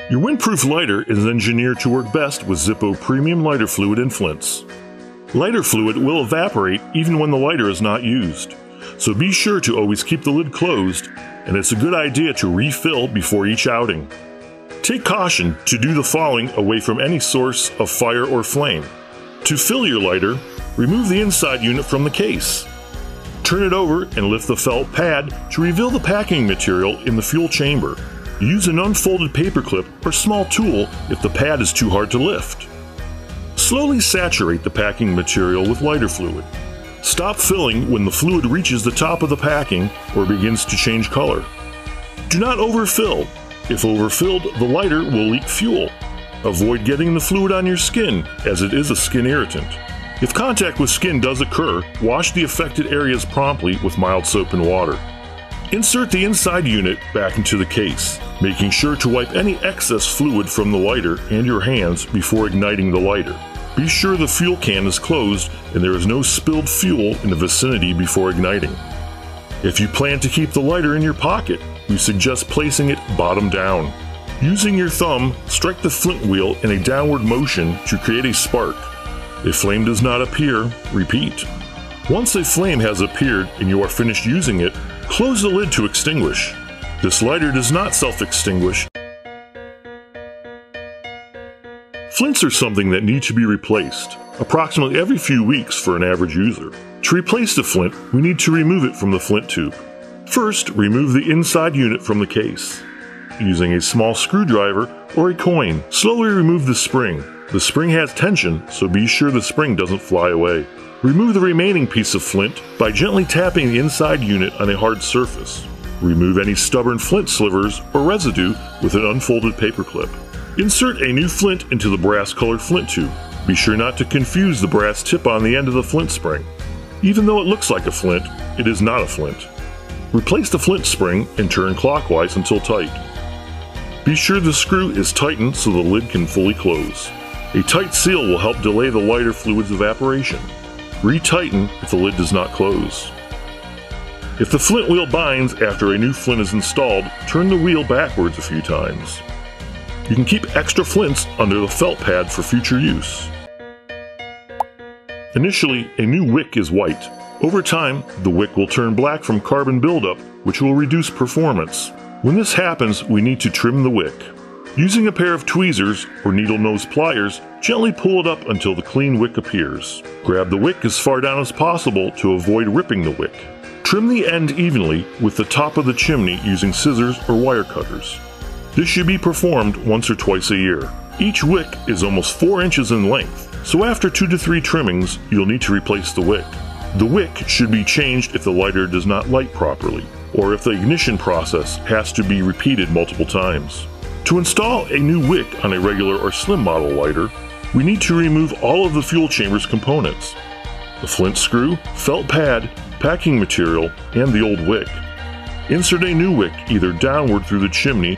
Your windproof lighter is engineered to work best with Zippo premium lighter fluid and flints. Lighter fluid will evaporate even when the lighter is not used, so be sure to always keep the lid closed, and it's a good idea to refill before each outing. Take caution to do the following away from any source of fire or flame. To fill your lighter, remove the inside unit from the case. Turn it over and lift the felt pad to reveal the packing material in the fuel chamber. Use an unfolded paperclip or small tool if the pad is too hard to lift. Slowly saturate the packing material with lighter fluid. Stop filling when the fluid reaches the top of the packing or begins to change color. Do not overfill. If overfilled, the lighter will leak fuel. Avoid getting the fluid on your skin, as it is a skin irritant. If contact with skin does occur, wash the affected areas promptly with mild soap and water. Insert the inside unit back into the case, making sure to wipe any excess fluid from the lighter and your hands before igniting the lighter. Be sure the fuel can is closed and there is no spilled fuel in the vicinity before igniting. If you plan to keep the lighter in your pocket, we suggest placing it bottom down. Using your thumb, strike the flint wheel in a downward motion to create a spark. If flame does not appear, repeat. Once a flame has appeared and you are finished using it, close the lid to extinguish. This lighter does not self-extinguish. Flints are something that need to be replaced, approximately every few weeks for an average user. To replace the flint, we need to remove it from the flint tube. First, remove the inside unit from the case. Using a small screwdriver or a coin, slowly remove the spring. The spring has tension, so be sure the spring doesn't fly away. Remove the remaining piece of flint by gently tapping the inside unit on a hard surface. Remove any stubborn flint slivers or residue with an unfolded paperclip. Insert a new flint into the brass-colored flint tube. Be sure not to confuse the brass tip on the end of the flint spring. Even though it looks like a flint, it is not a flint. Replace the flint spring and turn clockwise until tight. Be sure the screw is tightened so the lid can fully close. A tight seal will help delay the lighter fluid's evaporation. Retighten if the lid does not close. If the flint wheel binds after a new flint is installed, turn the wheel backwards a few times. You can keep extra flints under the felt pad for future use. Initially, a new wick is white. Over time, the wick will turn black from carbon buildup, which will reduce performance. When this happens, we need to trim the wick. Using a pair of tweezers or needle nose pliers, gently pull it up until the clean wick appears. Grab the wick as far down as possible to avoid ripping the wick. Trim the end evenly with the top of the chimney using scissors or wire cutters. This should be performed once or twice a year. Each wick is almost 4 inches in length, so after 2 to 3 trimmings, you'll need to replace the wick. The wick should be changed if the lighter does not light properly, or if the ignition process has to be repeated multiple times. To install a new wick on a regular or slim model lighter, we need to remove all of the fuel chamber's components: the flint screw, felt pad, packing material, and the old wick. Insert a new wick either downward through the chimney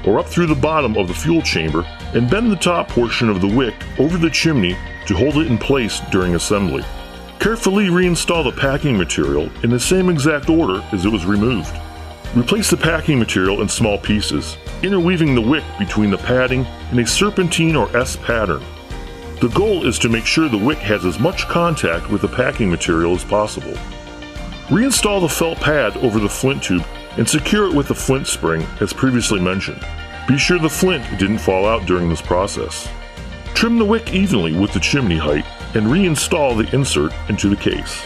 or up through the bottom of the fuel chamber and bend the top portion of the wick over the chimney to hold it in place during assembly. Carefully reinstall the packing material in the same exact order as it was removed. Replace the packing material in small pieces, interweaving the wick between the padding in a serpentine or S pattern. The goal is to make sure the wick has as much contact with the packing material as possible. Reinstall the felt pad over the flint tube and secure it with the flint spring as previously mentioned. Be sure the flint didn't fall out during this process. Trim the wick evenly with the chimney height and reinstall the insert into the case.